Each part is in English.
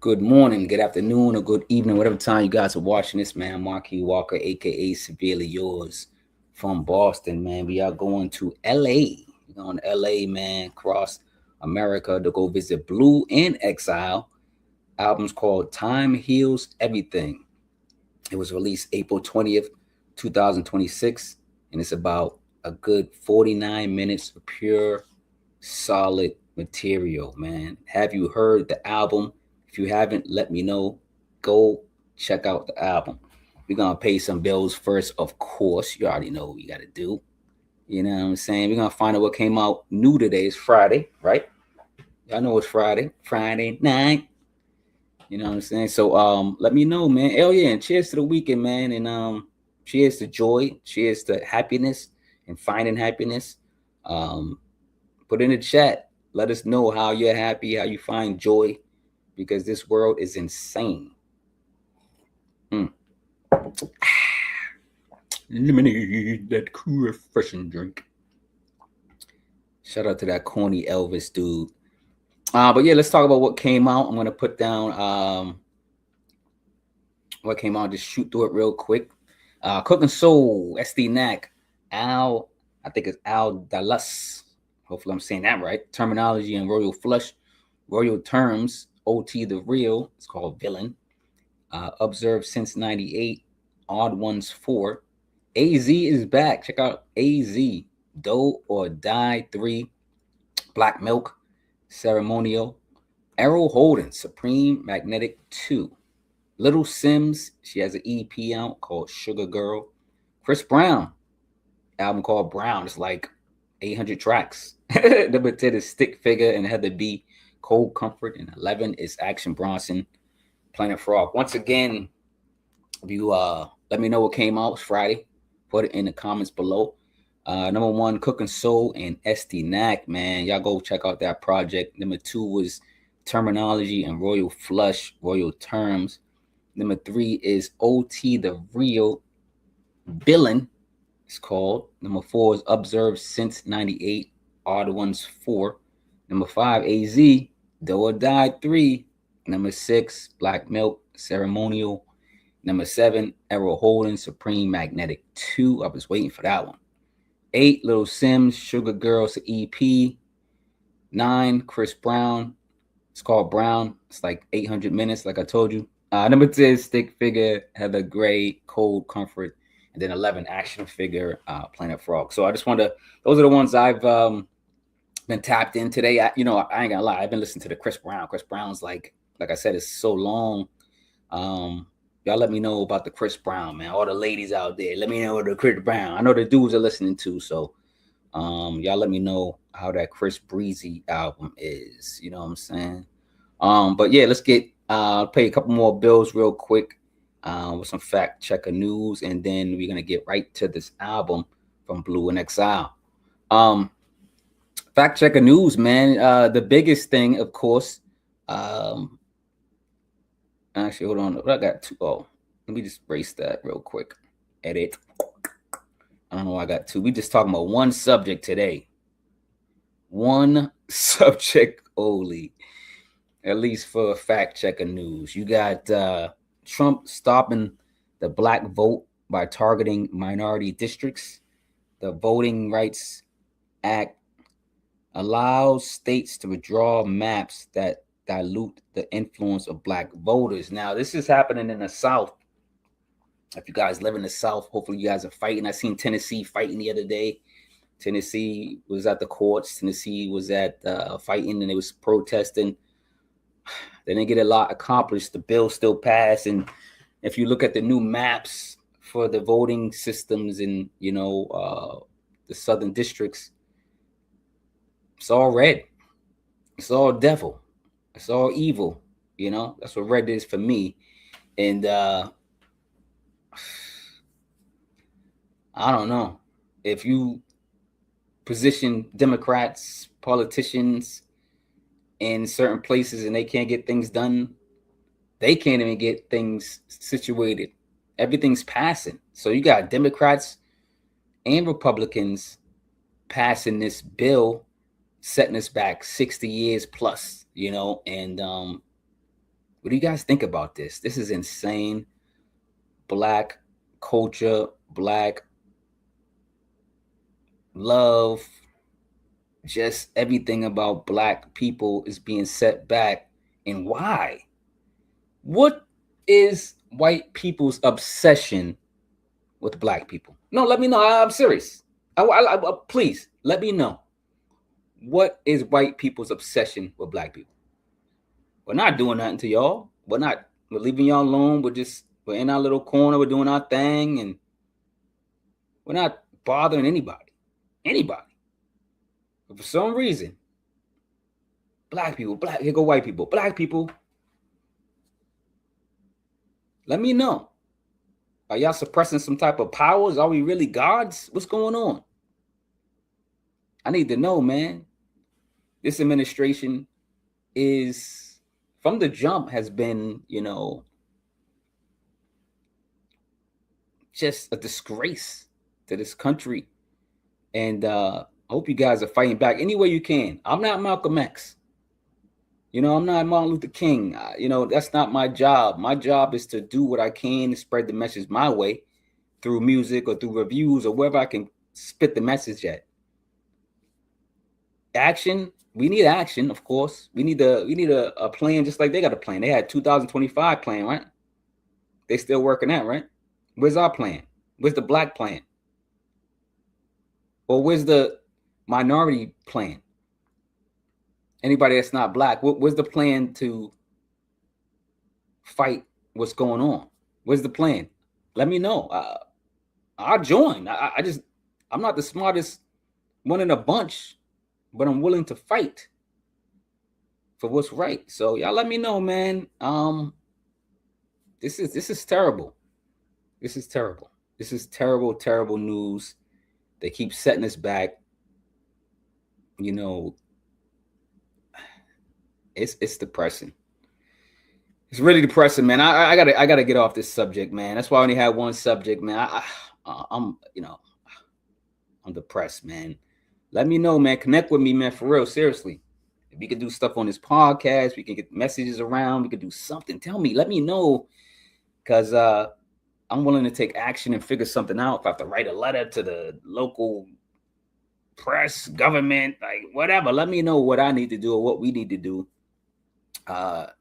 Good morning, good afternoon, or good evening, whatever time you guys are watching this, man. Marquis Walker, aka Severely Yours from Boston, man. We are going to LA. We're going to LA, man, across America to go visit Blue and Exile. Album's called Time Heals Everything. It was released April 20th, 2026, and it's about a good 49 minutes of pure, solid material, man. Have you heard the album? If you haven't, let me know. Go check out the album. We're going to pay some bills first, of course. You already know what we got to do. You know what I'm saying? We're going to find out what came out new today. It's Friday, right? Y'all know it's Friday. Friday night. You know what I'm saying? So let me know, man. Hell yeah, and cheers to the weekend, man. And cheers to joy. Cheers to happiness and finding happiness. Put in the chat. Let us know how you're happy, how you find joy, because this world is insane. Lemonade, that cool, refreshing drink. Shout out to that corny Elvis dude. But yeah, let's talk about what came out. I'm gonna put down what came out. Just shoot through it real quick. Cooking Soul, SD Knack, Al, I think it's Al Dallas. Hopefully I'm saying that right. Terminology and Royal Flush, Royal Terms, OT the Real. It's called Villain. Observed since 98. Odd Ones 4. AZ is back. Check out AZ. Do or Die 3. Black Milk. Ceremonial. Errol Holden. Supreme Magnetic 2. Little Sims. She has an EP out called Sugar Girl. Chris Brown. Album called Brown. It's like 800 tracks. Number 10 is Stick Figure and Heather B. Cold Comfort. And 11 is Action Bronson. Planet Frog. Once again, if you let me know what came out. It's Friday. Put it in the comments below. Number 1, Cooking Soul and SD Knack, man. Y'all go check out that project. Number 2 was Terminology and Royal Flush, Royal Terms. Number 3 is OT the Real, Villain, it's called. Number 4 is Observed since 98, Odd Ones 4. Number 5, AZ, Do or Die 3. Number 6, Black Milk, Ceremonial. Number 7, Errol Holden, Supreme Magnetic 2. I was waiting for that one. 8, Little Sims, Sugar Girls EP. 9, Chris Brown. It's called Brown. It's like 800 minutes, like I told you. Number 10, Stick Figure, Heather Gray, Cold Comfort. And then 11, Action Figure, Planet Frog. So I just wanted to, those are the ones I've been tapped in today. I ain't gonna lie. I've been listening to the Chris Brown. Chris Brown's like I said, it's so long. Y'all let me know about the Chris Brown, man. All the ladies out there, let me know the Chris Brown. I know the dudes are listening too, so y'all let me know how that Chris Breezy album is. You know what I'm saying? But yeah, let's get pay a couple more bills real quick with some fact checker news, and then we're gonna get right to this album from Blue and Exile. Fact checker news, man. The biggest thing, of course. Actually, hold on. I got 2. Oh, let me just erase that real quick. Edit. I don't know why I got 2. We just talking about one subject today. One subject only. At least for fact checker news. You got Trump stopping the black vote by targeting minority districts. The Voting Rights Act allows states to withdraw maps that dilute the influence of black voters. Now, this is happening in the South. If you guys live in the South, hopefully you guys are fighting. I seen Tennessee fighting the other day. Tennessee was at the courts. Tennessee was at fighting, and it was protesting. They didn't get a lot accomplished. The bill still passed. And if you look at the new maps for the voting systems in, the southern districts, it's all red. It's all devil. It's all evil. That's what red is for me. And I don't know. If you position Democrats, politicians in certain places and they can't get things done, they can't even get things situated. Everything's passing. So you got Democrats and Republicans passing this bill, setting us back 60 years plus, and What do you guys think about this? This is insane. Black culture, black love, just everything about black people is being set back. And why? What is white people's obsession with black people? No, let me know. I'm serious. Please let me know. What is white people's obsession with black people? We're not doing nothing to y'all. We're leaving y'all alone. We're in our little corner. We're doing our thing, and we're not bothering anybody. But for some reason, here go white people. Black people, let me know. Are y'all suppressing some type of powers? Are we really gods? What's going on? I need to know, man. This administration is, from the jump, has been, just a disgrace to this country. And I hope you guys are fighting back any way you can. I'm not Malcolm X. I'm not Martin Luther King. That's not my job. My job is to do what I can to spread the message my way through music or through reviews or wherever I can spit the message at. Action. We need action, of course. We need a plan just like they got a plan. They had 2025 plan, right? They still working that, right? Where's our plan? Where's the black plan? Or where's the minority plan? Anybody that's not black, where's the plan to fight what's going on? Where's the plan? Let me know. I'll join. I'm not the smartest one in a bunch, but I'm willing to fight for what's right. So y'all let me know, man. This is terrible. This is terrible. This is terrible, terrible news. They keep setting us back. It's depressing. It's really depressing, man. I gotta get off this subject, man. That's why I only had one subject, man. I'm depressed, man. Let me know, man. Connect with me, man, for real, seriously. If we could do stuff on this podcast, we can get messages around, we could do something. Tell me, let me know. Because I'm willing to take action and figure something out. If I have to write a letter to the local press, government, like whatever, let me know what I need to do or what we need to do to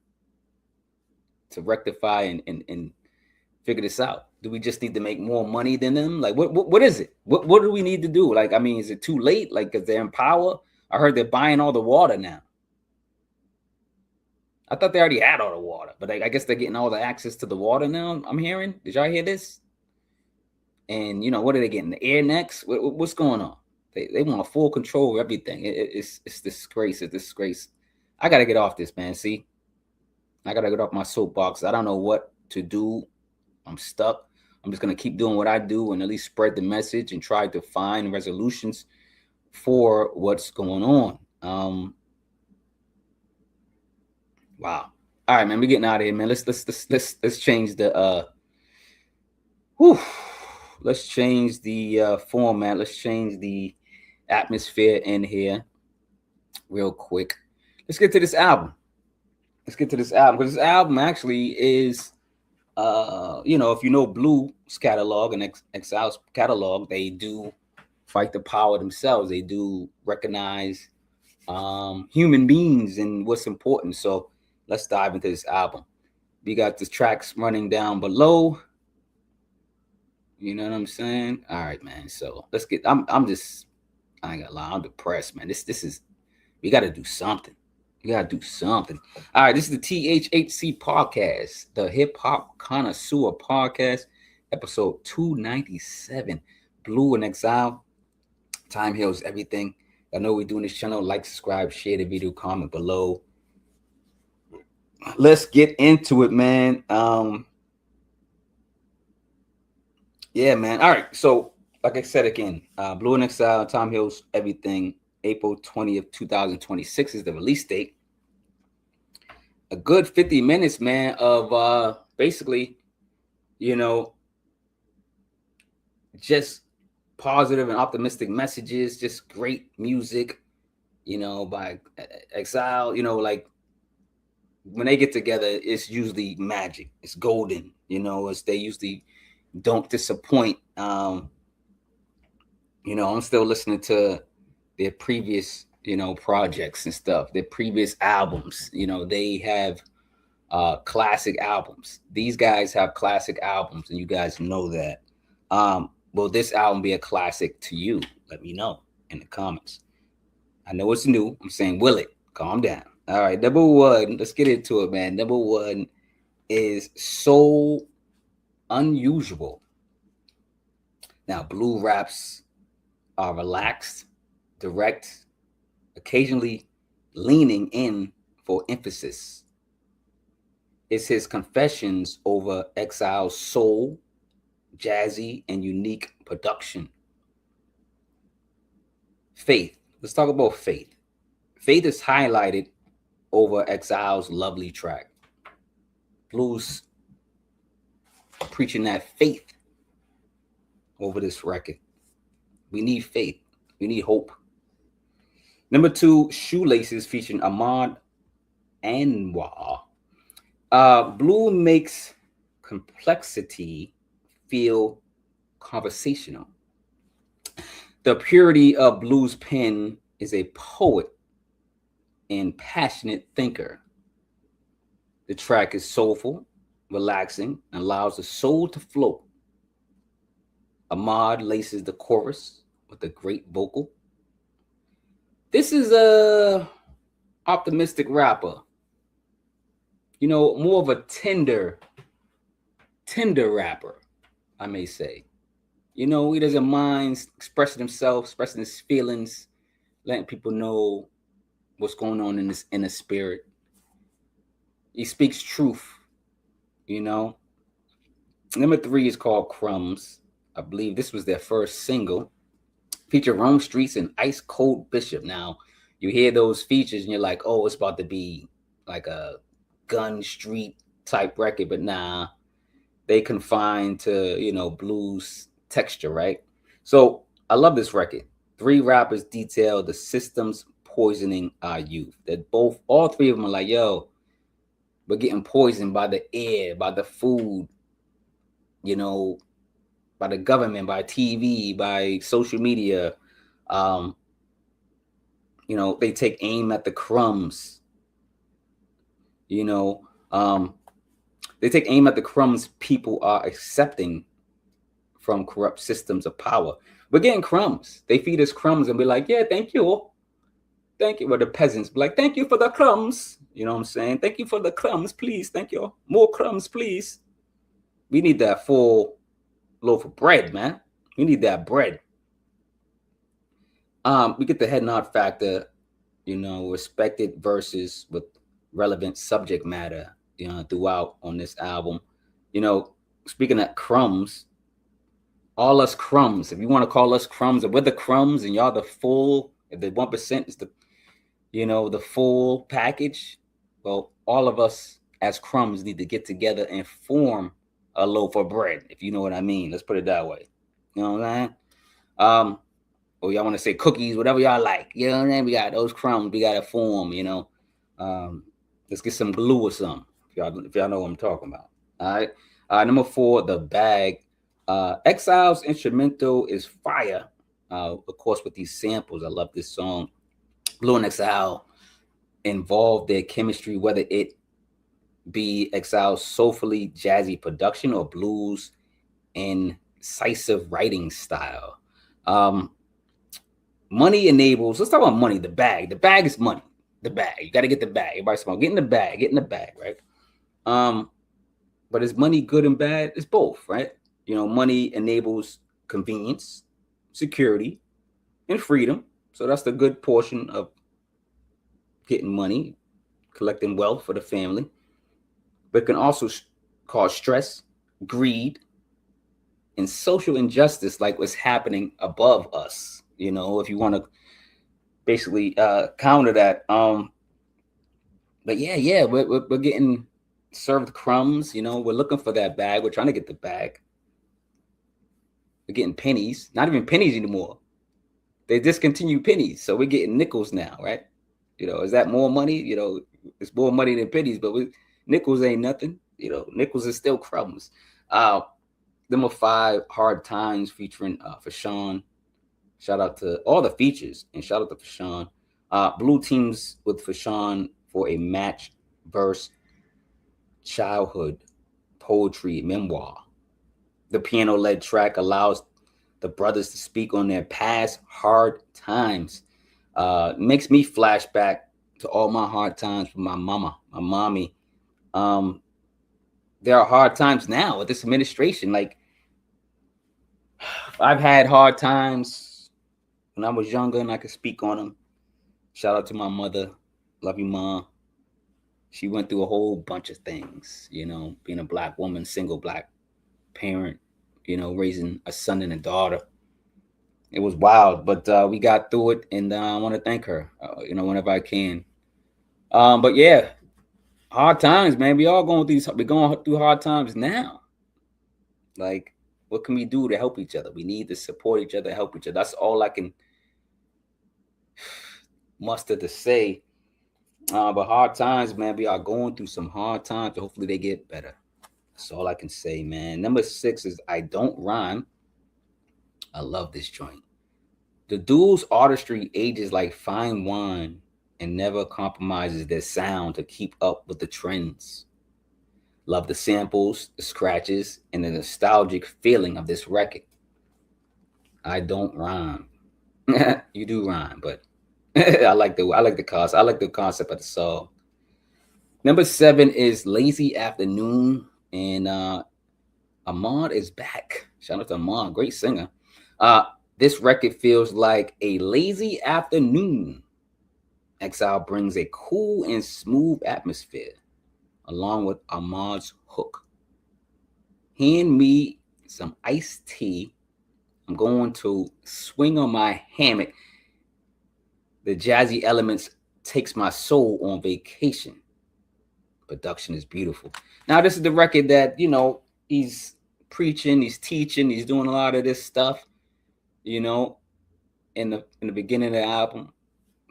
rectify and figure this out. Do we just need to make more money than them? Like, what is it? What do we need to do? Like, I mean, is it too late? Like, because they're in power? I heard they're buying all the water now. I thought they already had all the water, but I guess they're getting all the access to the water now. I'm hearing. Did y'all hear this? And what are they getting? The air next? What's going on? They want full control of everything. It's disgrace. It's disgrace. I gotta get off this, man. See, I gotta get off my soapbox. I don't know what to do. I'm stuck. I'm just gonna keep doing what I do and at least spread the message and try to find resolutions for what's going on. Wow. All right, man. We're getting out of here, man. Let's change the let's change the format. Let's change the atmosphere in here real quick. Let's get to this album. Because this album actually is if you know Blue's catalog and Exile's catalog, they do fight the power themselves. They do recognize human beings and what's important. So let's dive into this album. We got the tracks running down below. You know what I'm saying? All right, man. So let's get. I ain't gonna lie. I'm depressed, man. This is. We got to do something. All right, this is the THHC podcast, the Hip Hop Connoisseur podcast, episode 297. Blue and Exile. Time heals everything. I know we're doing this channel. Like, subscribe, share the video, comment below. Let's get into it, man. Yeah, man. All right. So, like I said again, Blue and Exile, Time Heals Everything, April 20th, 2026 is the release date. A good 50 minutes, man, of basically, just positive and optimistic messages, just great music, by Exile, like when they get together, it's usually magic. It's golden. They usually don't disappoint. I'm still listening to their previous, projects and stuff, their previous albums. They have classic albums. These guys have classic albums, and you guys know that. Will this album be a classic to you? Let me know in the comments. I know it's new. I'm saying, will it? Calm down. All right, number one. Let's get into it, man. Number one is So Unusual. Now, Blue raps are relaxed, direct, occasionally leaning in for emphasis. It's his confessions over Exile's soul, jazzy, and unique production. Faith. Let's talk about Faith. Faith is highlighted over Exile's lovely track. Blues preaching that faith over this record. We need faith. We need hope. Number two, Shoelaces featuring Ahmad Anwar. Blue makes complexity feel conversational. The purity of Blue's pen is a poet and passionate thinker. The track is soulful, relaxing, and allows the soul to float. Ahmad laces the chorus with a great vocal. This is a optimistic rapper. More of a tender rapper, I may say. He doesn't mind expressing himself, expressing his feelings, letting people know what's going on in his inner spirit. He speaks truth, Number three is called Crumbs. I believe this was their first single. Feature Rome Streetz and IceColdBishop. Now, you hear those features and you're like, oh, it's about to be like a gun street type record, but nah, they confined to, blues texture, right? So I love this record. Three rappers detail the systems poisoning our youth. That all three of them are like, yo, we're getting poisoned by the air, by the food, by the government, by TV, by social media. They take aim at the crumbs. They take aim at the crumbs people are accepting from corrupt systems of power. We're getting crumbs. They feed us crumbs and be like, yeah, thank you. Thank you. Well, the peasants be like, thank you for the crumbs. You know what I'm saying? Thank you for the crumbs, please. Thank you. More crumbs, please. We need that full loaf of bread, man. We need that bread. We get the head nod factor, respected verses with relevant subject matter, throughout on this album. Speaking of crumbs, all us crumbs, if you want to call us crumbs, if we're the crumbs and y'all the full, if the 1% is the full package, well, all of us as crumbs need to get together and form a loaf of bread, if you know what I mean. Let's put it that way. You know what I'm saying? Or y'all want to say cookies, whatever y'all like. You know what I'm saying? We got those crumbs. We got to form, let's get some glue or something, if y'all know what I'm talking about. All right. Number four, The Bag. Exile's instrumental is fire. Of course, with these samples, I love this song. Blue and Exile involved their chemistry, whether it be Exile's soulfully jazzy production or Blue's incisive writing style. Money enables. Let's talk about money. The bag. The bag is money. The bag. You got to get the bag. Everybody's small. Get in the bag. Get in the bag, right? But is money good and bad? It's both, right? Money enables convenience, security, and freedom. So that's the good portion of getting money, collecting wealth for the family. But it can also cause stress, greed, and social injustice, like what's happening above us. If you want to basically counter that. But yeah, we're getting served crumbs. We're looking for that bag. We're trying to get the bag. We're getting pennies, not even pennies anymore. They discontinue pennies, so we're getting nickels now, right? Is that more money? It's more money than pennies, but nickels ain't nothing. Nickels is still crumbs. Number 5, Hard Times featuring Fashawn. Shout out to all the features and shout out to Fashawn. Blue teams with Fashawn for a match verse childhood poetry memoir. The piano-led track allows the brothers to speak on their past hard times. Makes me flash back to all my hard times with my mommy. There are hard times now with this administration. Like, I've had hard times when I was younger and I could speak on them. Shout out to my mother. Love you, Mom. She went through a whole bunch of things, being a Black woman, single Black parent, raising a son and a daughter. It was wild, but we got through it, and I want to thank her, whenever I can. But yeah, hard times, man. We're going through hard times now. Like, what can we do to help each other? We need to support each other, help each other. That's all I can muster to say. But hard times, man, we are going through some hard times. Hopefully they get better. That's all I can say, man. Number 6 is I Don't Rhyme. I love this joint. The dude's artistry ages like fine wine and never compromises their sound to keep up with the trends. Love the samples, the scratches, and the nostalgic feeling of this record. I don't rhyme. You do rhyme, but I like the concept of the song. Number 7 is Lazy Afternoon, and Ahmad is back. Shout out to Ahmad, great singer. This record feels like a lazy afternoon. Exile brings a cool and smooth atmosphere, along with Ahmad's hook. Hand me some iced tea. I'm going to swing on my hammock. The jazzy elements takes my soul on vacation. Production is beautiful. Now, this is the record that, he's preaching, he's teaching, he's doing a lot of this stuff, in the beginning of the album.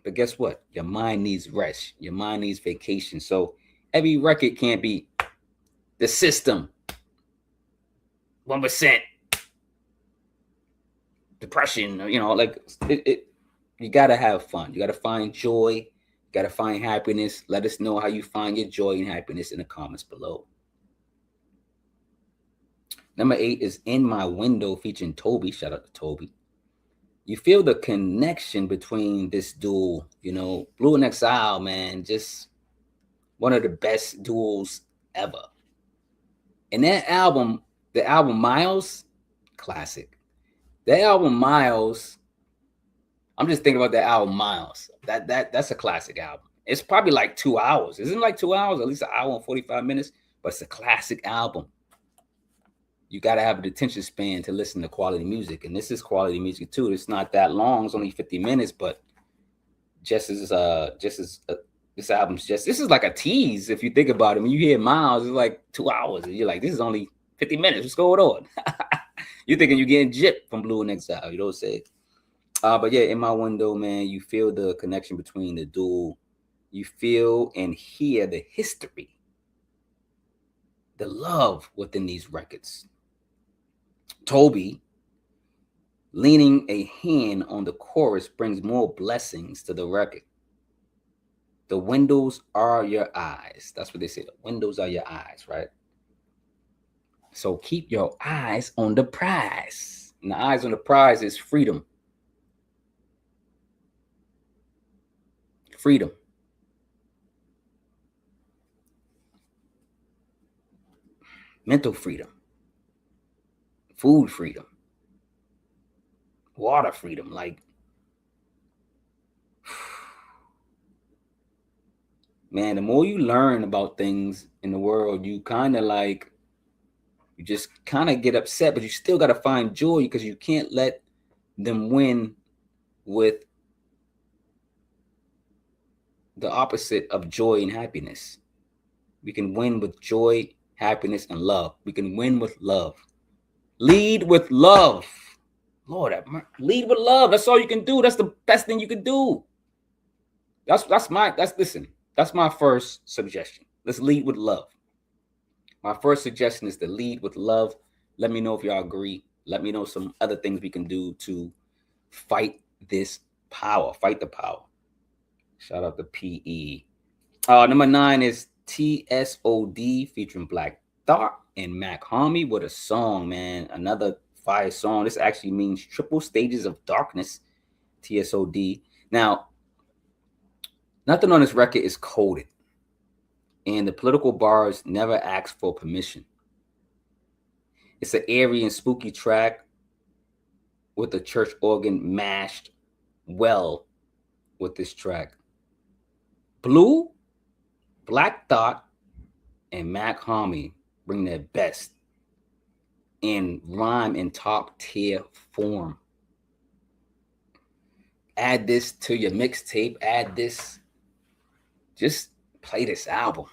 But guess what? Your mind needs rest. Your mind needs vacation. So every record can't be the system, 1%, depression, you got to have fun. You got to find joy. You got to find happiness. Let us know how you find your joy and happiness in the comments below. Number 8 is In My Window featuring ToBi. Shout out to ToBi. You feel the connection between this duo, Blue and Exile, man, just one of the best duos ever. And that album, the album Miles, classic. That album Miles, I'm just thinking about that album Miles. That's a classic album. It's probably like 2 hours. Isn't it like 2 hours? At least an hour and 45 minutes. But it's a classic album. You got to have an attention span to listen to quality music. And this is quality music too. It's not that long. It's only 50 minutes, but this is like a tease if you think about it. When you hear Miles, it's like 2 hours. And you're like, this is only 50 minutes. What's going on? You're thinking you're getting gypped from Blue and Exile. You know what I'm saying? But yeah, In My Window, man, you feel the connection between the duo. You feel and hear the history, the love within these records. ToBi leaning a hand on the chorus brings more blessings to the record. The windows are your eyes. That's what they say. The windows are your eyes, right? So keep your eyes on the prize. And the eyes on the prize is freedom. Freedom. Mental freedom. Food freedom. Water freedom. Like, man, the more you learn about things in the world, you just kind of get upset, but you still got to find joy because you can't let them win with the opposite of joy and happiness. We can win with joy, happiness, and love. We can win with love. Lead with love. Lord, lead with love. That's all you can do. That's the best thing you can do. Listen. That's my first suggestion. Let's lead with love. My first suggestion is to lead with love. Let me know if y'all agree. Let me know some other things we can do to fight this power. Fight the power. Shout out to PE. Number 9 is T.S.O.D featuring Black Thought and Mach-Hommy. What a song, man. Another fire song. This actually means triple stages of darkness. T.S.O.D. Now, nothing on this record is coded, and the political bars never ask for permission. It's an eerie and spooky track with the church organ mashed well with this track. Blue, Black Thought, and Mach-Hommy bring their best in rhyme in top tier form. Add this to your mixtape. Add this. Just play this album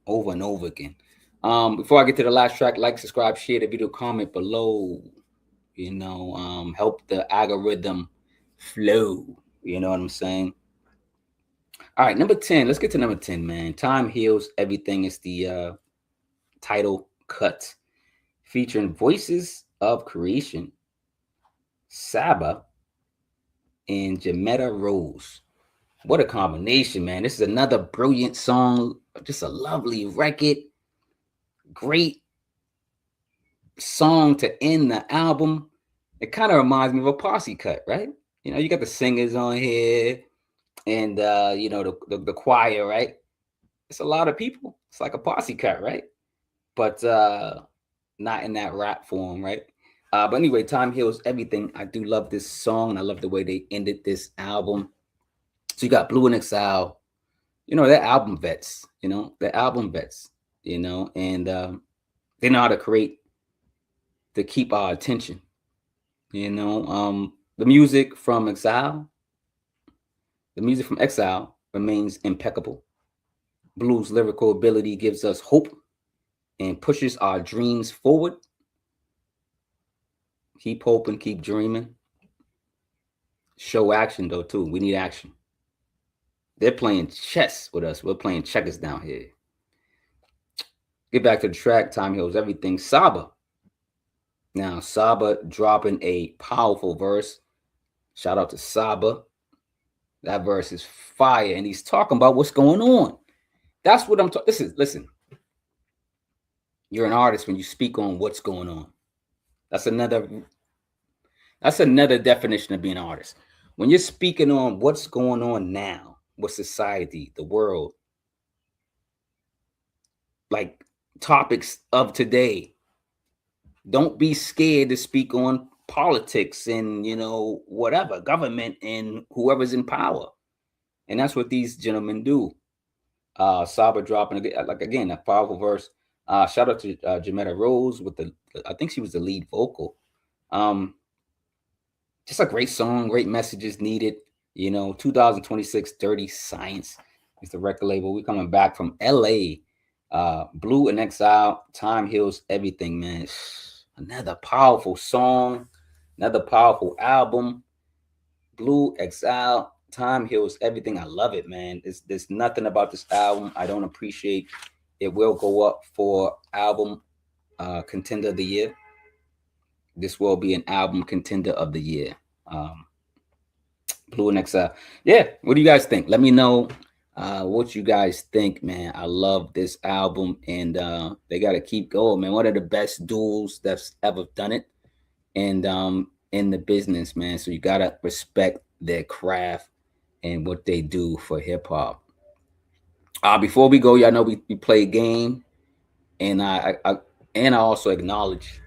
over and over again. Before I get to the last track, like, subscribe, share the video, comment below. Help the algorithm flow. You know what I'm saying? All right, number 10. Let's get to number 10, man. Time Heals Everything is the title cut, featuring Voices of Creation, Saba, and Jimetta Rose. What a combination, man. This is another brilliant song. Just a lovely record. Great song to end the album. It kind of reminds me of a posse cut, right? You got the singers on here and, the choir, right? It's a lot of people. It's like a posse cut, right? But not in that rap form, right? But anyway, Time Heals Everything. I do love this song. I love the way they ended this album. So you got Blue and Exile. They're album vets. They're album vets. And they know how to create to keep our attention. The music from Exile. The music from Exile remains impeccable. Blue's lyrical ability gives us hope and pushes our dreams forward. Keep hoping, keep dreaming. Show action, though, too. We need action. They're playing chess with us. We're playing checkers down here. Get back to the track. Time Heals Everything. Saba. Now, Saba dropping a powerful verse. Shout out to Saba. That verse is fire. And he's talking about what's going on. That's what I'm talking. Listen. You're an artist when you speak on what's going on. That's another definition of being an artist. When you're speaking on what's going on now with society, the world, like topics of today, don't be scared to speak on politics and, whatever, government and whoever's in power. And that's what these gentlemen do. Saba dropping, again, a powerful verse. Shout out to Jimetta Rose with I think she was the lead vocal. Just a great song, great messages needed. 2026 Dirty Science is the record label. We're coming back from LA. Blue and Exile, Time Heals Everything, man. Another powerful song, another powerful album. Blue, Exile, Time Heals Everything. I love it, man. There's nothing about this album I don't appreciate. It will go up for album contender of the year. This will be an album contender of the year. Blue and Exile. Yeah, what do you guys think? Let me know what you guys think, man. I love this album, and they got to keep going, man. One of the best duels that's ever done it, and in the business, man. So you got to respect their craft and what they do for hip hop. Before we go, y'all know we play a game, and I also acknowledge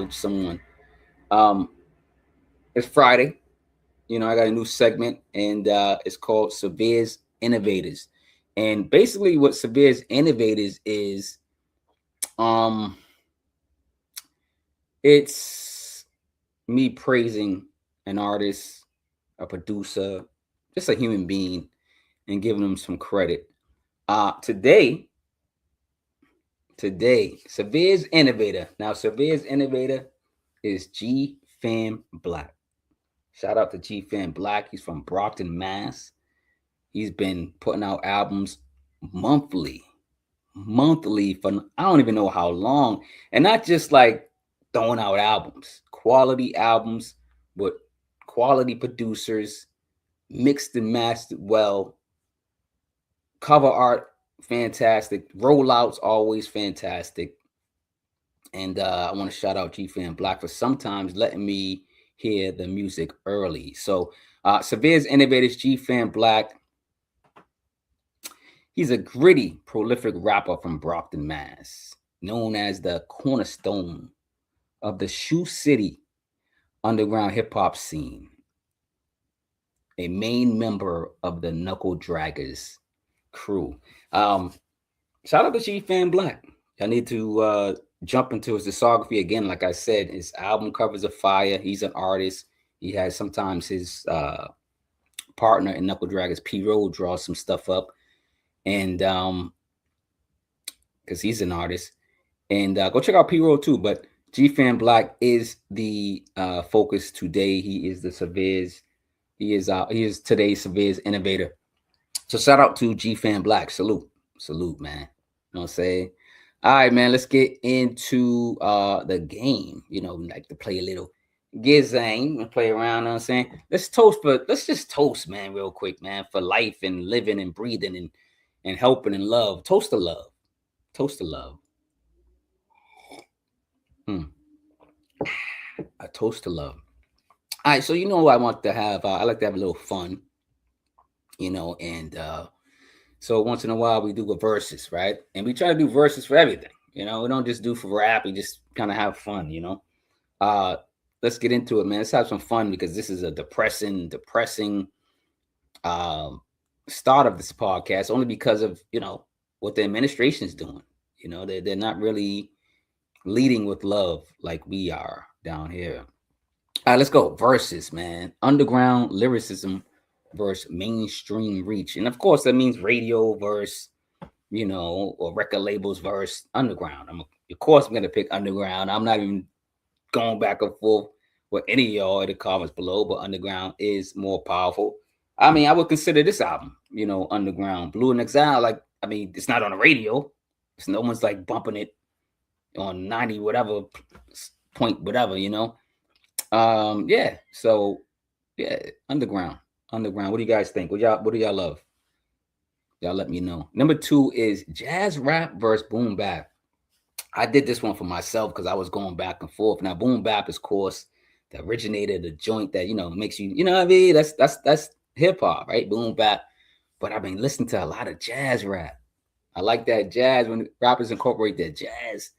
someone. It's Friday. I got a new segment, and it's called Severe's Innovators. And basically what Severe's Innovators is, it's me praising an artist, a producer, just a human being, and giving them some credit. Today, Severe's Innovator. Now, Severe's Innovator is G Fam Black. Shout out to G Fam Black. He's from Brockton, Mass. He's been putting out albums monthly for I don't even know how long, and not just like throwing out albums, quality albums with quality producers, mixed and mastered well, cover art fantastic, rollouts always fantastic. And I want to shout out G Fan Black for sometimes letting me hear the music early. So Severe's Innovators, G Fan Black. He's a gritty, prolific rapper from Brockton, Mass, known as the cornerstone of the Shoe City underground hip hop scene. A main member of the Knuckle Draggers crew. Shout out to G Fan Black. I need to jump into his discography again. Like I said, his album covers are fire. He's an artist. He has sometimes his partner in Knuckle Draggers, P-Roll, draws some stuff up. And because he's an artist. And go check out P-Roll too. But G Fan Black is the focus today. He is the Severe's. He is today's Severe's innovator. So shout out to G Fan Black. Salute, man. You know what I'm saying? All right, man. Let's get into the game. You know, we like to play a little gizang and play around. You know what I'm saying? Let's just toast, man, real quick, man, for life and living and breathing and helping and love. Toast to love. Toast to love. A toast to love. All right, so you know what I want to have. I like to have a little fun, you know, and so once in a while we do a verses, right? And we try to do verses for everything, you know. We don't just do for rap. We just kind of have fun, you know. Let's get into it, man. Let's have some fun because this is a depressing start of this podcast, only because of, you know, what the administration is doing. You know, they're not really leading with love like we are down here. All right, let's go. Verses, man. Underground lyricism versus mainstream reach. And of course, that means radio versus, you know, or record labels versus underground. Of course, I'm going to pick underground. I'm not even going back and forth with any of y'all in the comments below, but underground is more powerful. I mean, I would consider this album, you know, underground. Blue and Exile, like, I mean, it's not on the radio. It's no one's like bumping it on 90 whatever point, whatever, you know. Yeah. So yeah, underground. What do you guys think? What do y'all love? Y'all let me know. Number 2 is jazz rap versus boom bap. I did this one for myself because I was going back and forth. Now, boom bap is, of course, the originator, the joint that, you know, makes you, you know what I mean? That's hip hop, right? Boom bap. But I've been listening to a lot of jazz rap. I like that jazz when rappers incorporate that jazz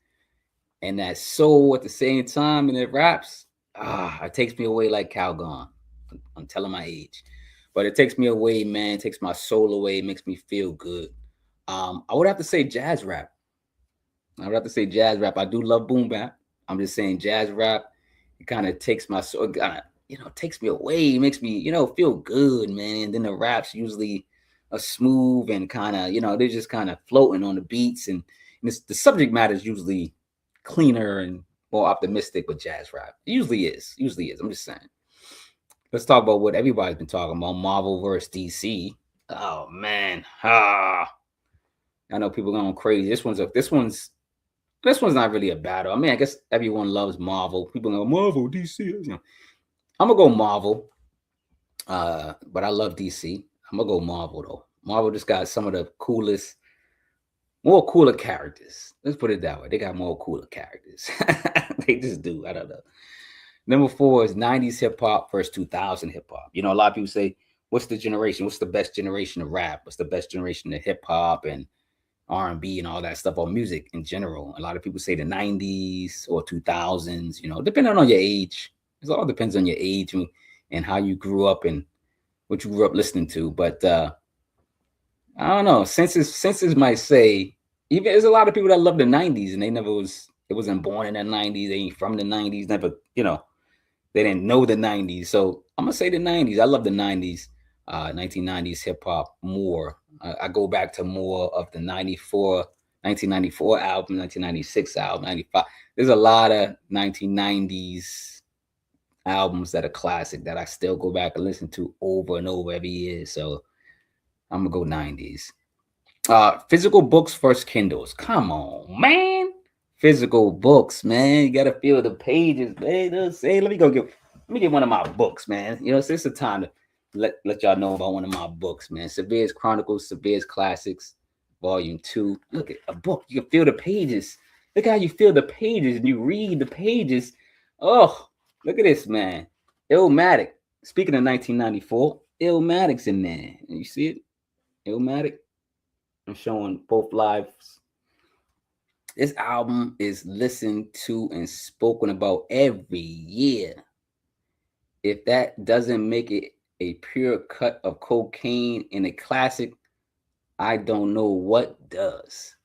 and that soul at the same time in their raps. It takes me away like Calgon. I'm telling my age, but it takes me away, man. It takes my soul away. It makes me feel good. I would have to say jazz rap. I would have to say jazz rap. I do love boom bap. I'm just saying jazz rap. It kind of takes my soul. You know, takes me away. It makes me, you know, feel good, man. And then the raps usually are smooth and kind of, you know, they're just kind of floating on the beats, and the subject matter is usually cleaner and more optimistic with jazz rap. It usually is. I'm just saying. Let's talk about what everybody's been talking about: Marvel versus DC. Oh man, I know people going crazy. This one's not really a battle. I mean, I guess everyone loves Marvel. People go Marvel, DC. You know, I'm gonna go Marvel, but I love DC. I'm gonna go Marvel though. Marvel just got some of the more cooler characters. Let's put it that way. They got more cooler characters. They just do. I don't know. Number 4 is 90s hip hop versus 2000 hip hop. You know, a lot of people say, what's the generation? What's the best generation of rap? What's the best generation of hip hop and R&B and all that stuff, or music in general? A lot of people say the 90s or 2000s, you know, depending on your age. It all depends on your age and how you grew up and what you grew up listening to. But I don't know. Census might say, even there's a lot of people that love the 90s and they wasn't born in the 90s. They ain't from the 90s, never, you know, they didn't know the 90s. So I'm going to say the 90s. I love the 90s, 1990s hip hop more. I go back to more of the 1994 album, 1996 album, 95. There's a lot of 1990s albums that are classic that I still go back and listen to over and over every year. So I'm gonna go 90s. Physical books versus Kindles. Come on, man. Physical books, man. You gotta feel the pages, man. Let me get one of my books, man. You know, it's the time to let y'all know about one of my books, man. Severe's Chronicles, Severe's Classics, Volume 2. Look at a book. You can feel the pages. Look how you feel the pages and you read the pages. Oh, look at this, man. Illmatic. Speaking of 1994, Illmatic's in there. You see it? Illmatic. I'm showing both lives. This album is listened to and spoken about every year. If that doesn't make it a pure cut of cocaine in a classic, I don't know what does.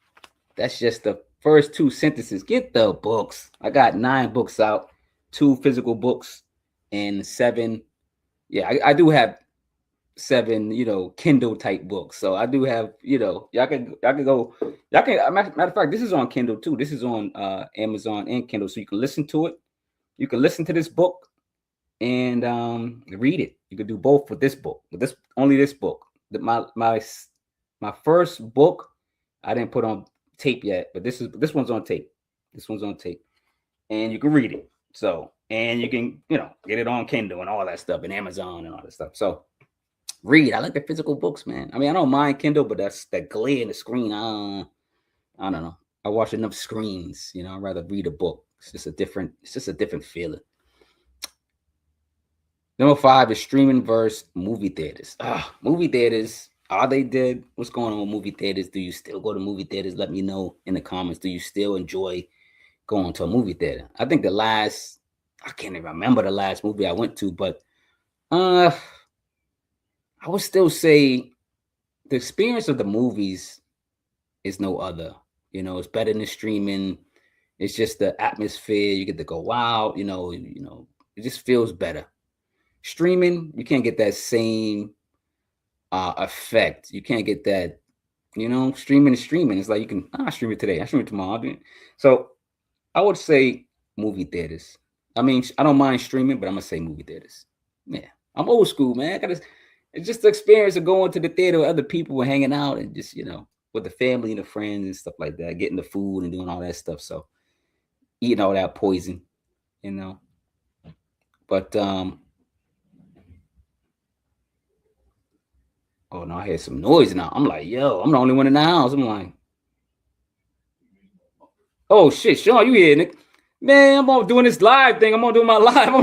That's just the first 2 sentences. Get the books. I got 9 books out, 2 physical books, and 7. Yeah, I do have 7, Kindle type books. So I do have, y'all can go, matter of fact, this is on Kindle too. This is on Amazon and Kindle. So you can listen to it. You can listen to this book and read it. You can do both with this book. With this book. My first book, I didn't put on tape yet, but this one's on tape. This one's on tape. And you can read it. So, and you can, get it on Kindle and all that stuff, and Amazon and all that stuff. So read. I like the physical books, man. I mean, I don't mind Kindle, but that's that glare in the screen. I don't know. I watch enough screens. I'd rather read a book. It's just a different feeling. Number 5 is streaming versus movie theaters. Movie theaters. Are they dead? What's going on with movie theaters? Do you still go to movie theaters? Let me know in the comments. Do you still enjoy going to a movie theater? I think I can't even remember the last movie I went to, but I would still say the experience of the movies is no other. It's better than streaming. It's just the atmosphere. You get to go out. It just feels better. Streaming, you can't get that same effect. You can't get that. Streaming is streaming. It's like you can stream it today. I stream it tomorrow. So I would say movie theaters. I mean, I don't mind streaming, but I'm gonna say movie theaters. Yeah, I'm old school, man. It's just the experience of going to the theater with other people and hanging out and just, with the family and the friends and stuff like that, getting the food and doing all that stuff. So eating all that poison, But oh no, I hear some noise now. I'm like, yo, I'm the only one in the house. I'm like, oh shit, Sean, you here, Nick? Man, I'm on doing this live thing. I'm on doing my live. I'm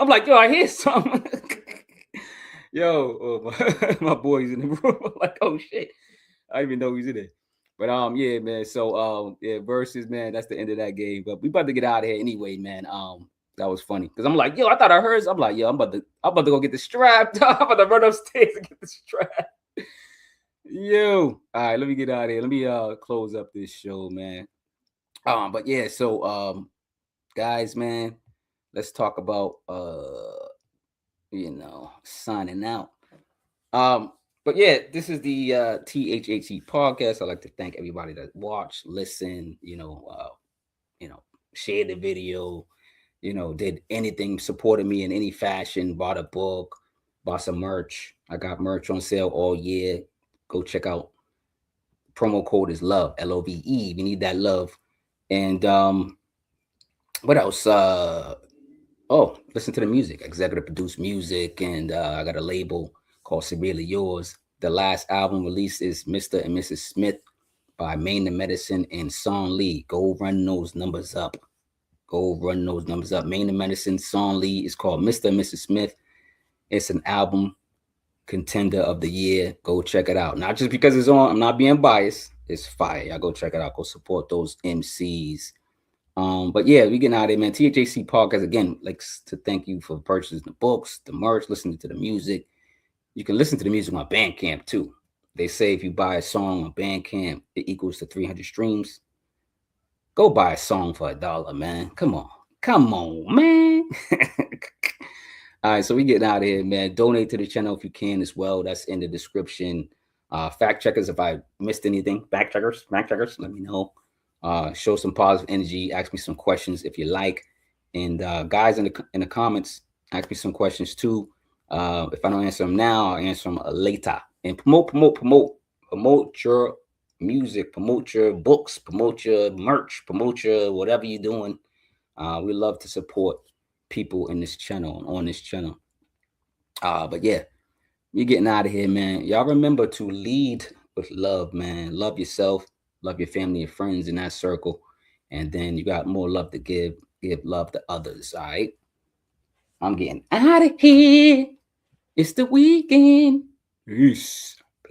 like, yo, I hear something. Yo, my boy's in the room. I'm like, oh shit, I didn't even know he's in there. But yeah, man. So yeah, versus, man, that's the end of that game. But we about to get out of here anyway, man. That was funny because I'm like, yo, I thought I heard. I'm like, yo, I'm about to go get the strap. I'm about to run upstairs and get the strap. Yo, all right, let me get out of here. Let me close up this show, man. But yeah, so guys, man, let's talk about signing out. But yeah, this is the THHC podcast. I'd like to thank everybody that watched, listened, shared the video, did anything, supported me in any fashion, bought a book, bought some merch. I got merch on sale all year. Go check out. Promo code is love, LOVE. We need that love. And what else? Listen to the music, executive produced music, and I got a label called Cincerely Yours. The last album released is Mr. and Mrs. Smith by Main the Medicine and Song Lee. Go run those numbers up. Main the Medicine, Song Lee is called Mr. and Mrs. Smith. It's an album contender of the year. Go check it out. Not just because it's on. I'm not being biased. It's fire. Y'all go check it out. Go support those MCs. But yeah, we getting out of there, man. THHC podcast again likes to thank you for purchasing the books, the merch, listening to the music. You can listen to the music on Bandcamp too. They say if you buy a song on Bandcamp, it equals to 300 streams. Go buy a song for $1, man. Come on, man. All right, so we getting out of here, man. Donate to the channel if you can as well. That's in the description. Fact checkers, if I missed anything, fact checkers, let me know. Show some positive energy. Ask me some questions if you like. And guys in the comments, ask me some questions too. If I don't answer them now, I'll answer them later and promote your music, promote your books, promote your merch, promote your whatever you're doing. We love to support people in this channel, on this channel. But yeah, we're getting out of here, man. Y'all remember to lead with love, man. Love yourself, love your family and friends in that circle. And then you got more love to give love to others. All right. I'm getting out of here. It's the weekend. Peace.